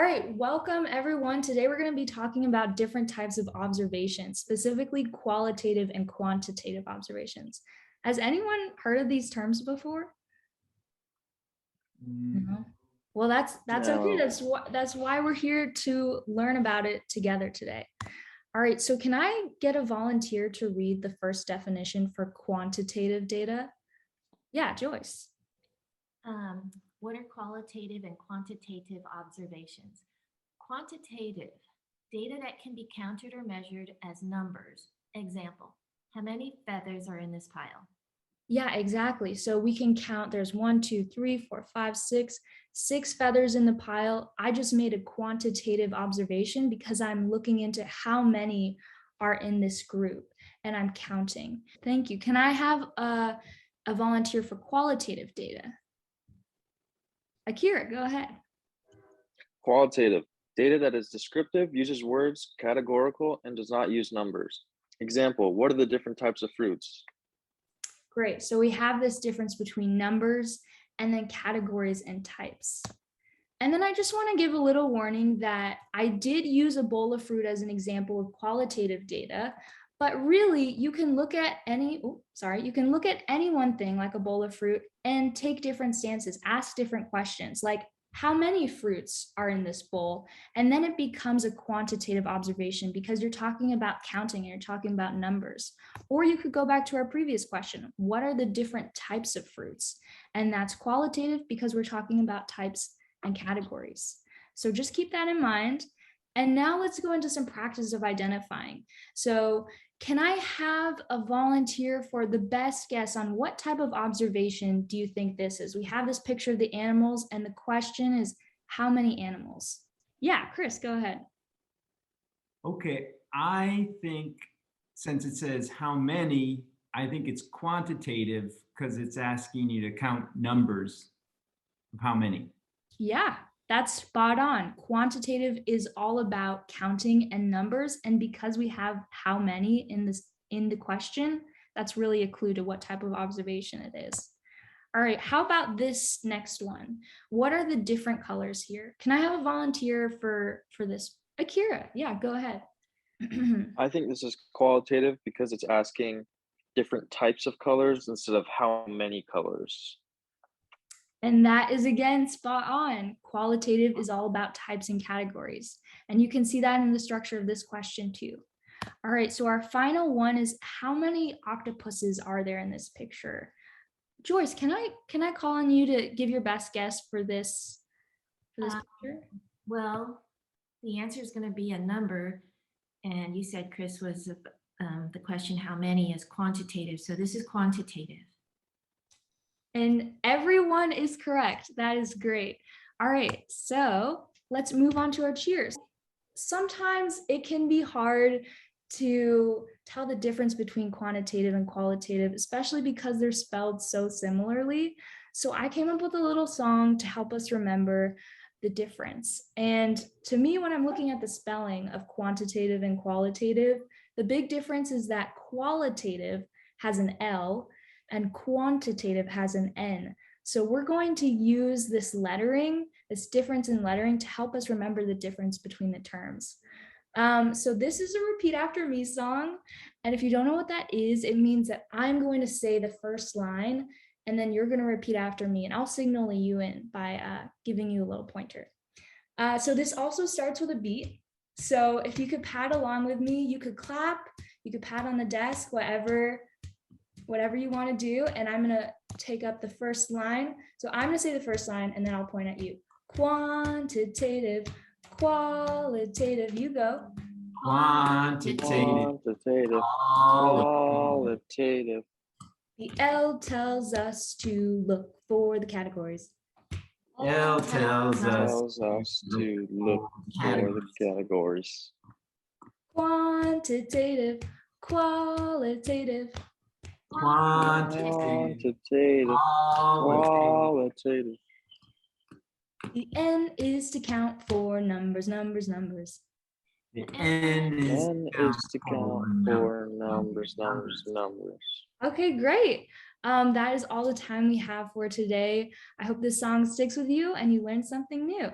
right, welcome everyone. Today we're going to be talking about different types of observations, specifically qualitative and quantitative observations. Has anyone heard of these terms before? No. Well, that's okay. That's why we're here to learn about it together today. All right, so can I get a volunteer to read the first definition for quantitative data? Yeah, Joyce. What are qualitative and quantitative observations? Quantitative, data that can be counted or measured as numbers. Example, how many feathers are in this pile? Yeah, exactly. So we can count, there's 1, 2, 3, 4, 5, 6 feathers in the pile. I just made a quantitative observation because I'm looking into how many are in this group and I'm counting. Thank you. Can I have a volunteer for qualitative data? Akira, go ahead. Qualitative, data that is descriptive, uses words, categorical, and does not use numbers. Example, what are the different types of fruits? Great. So we have this difference between numbers and then categories and types. And then I just want to give a little warning that I did use a bowl of fruit as an example of qualitative data, but really you can look at any one thing like a bowl of fruit and take different stances, ask different questions like how many fruits are in this bowl? And then it becomes a quantitative observation because you're talking about counting and you're talking about numbers. Or you could go back to our previous question, what are the different types of fruits? And that's qualitative because we're talking about types and categories. So just keep that in mind. And now let's go into some practice of identifying. So can I have a volunteer for the best guess on what type of observation do you think this is? We have this picture of the animals and the question is how many animals? Yeah, Chris, go ahead. Okay, I think since it says how many, I think it's quantitative because it's asking you to count numbers of how many. Yeah, that's spot on. Quantitative is all about counting and numbers. And because we have how many in the question, that's really a clue to what type of observation it is. All right, how about this next one? What are the different colors here? Can I have a volunteer for this? Akira, yeah, go ahead. I think this is qualitative because it's asking different types of colors instead of how many colors. And that is again spot on. Qualitative is all about types and categories. And you can see that in the structure of this question too. All right, so our final one is how many octopuses are there in this picture? Joyce, can I call on you to give your best guess for this picture? Well, the answer is going to be a number. And you said, Chris, was the question how many is quantitative. So this is quantitative. And everyone is correct. That is great. All right, so let's move on to our cheers. Sometimes it can be hard to tell the difference between quantitative and qualitative, especially because they're spelled so similarly. So I came up with a little song to help us remember the difference. And to me, when I'm looking at the spelling of quantitative and qualitative, the big difference is that qualitative has an L and quantitative has an N. So we're going to use this lettering, this difference in lettering to help us remember the difference between the terms. So this is a repeat after me song. And if you don't know what that is, it means that I'm going to say the first line and then you're going to repeat after me and I'll signal you in by giving you a little pointer. So this also starts with a beat. So if you could pat along with me, you could clap, you could pat on the desk, whatever you want to do. And I'm going to take up the first line. So I'm going to say the first line and then I'll point at you. Quantitative, qualitative, you go. Quantitative. Qualitative. The L tells us to look for the categories. L tells us to look for the categories. Quantitative, qualitative. Quantitative. Qualitative. The N is to count for numbers, numbers, numbers. The N is to count for numbers, numbers, numbers. Okay, great. That is all the time we have for today. I hope this song sticks with you and you learned something new.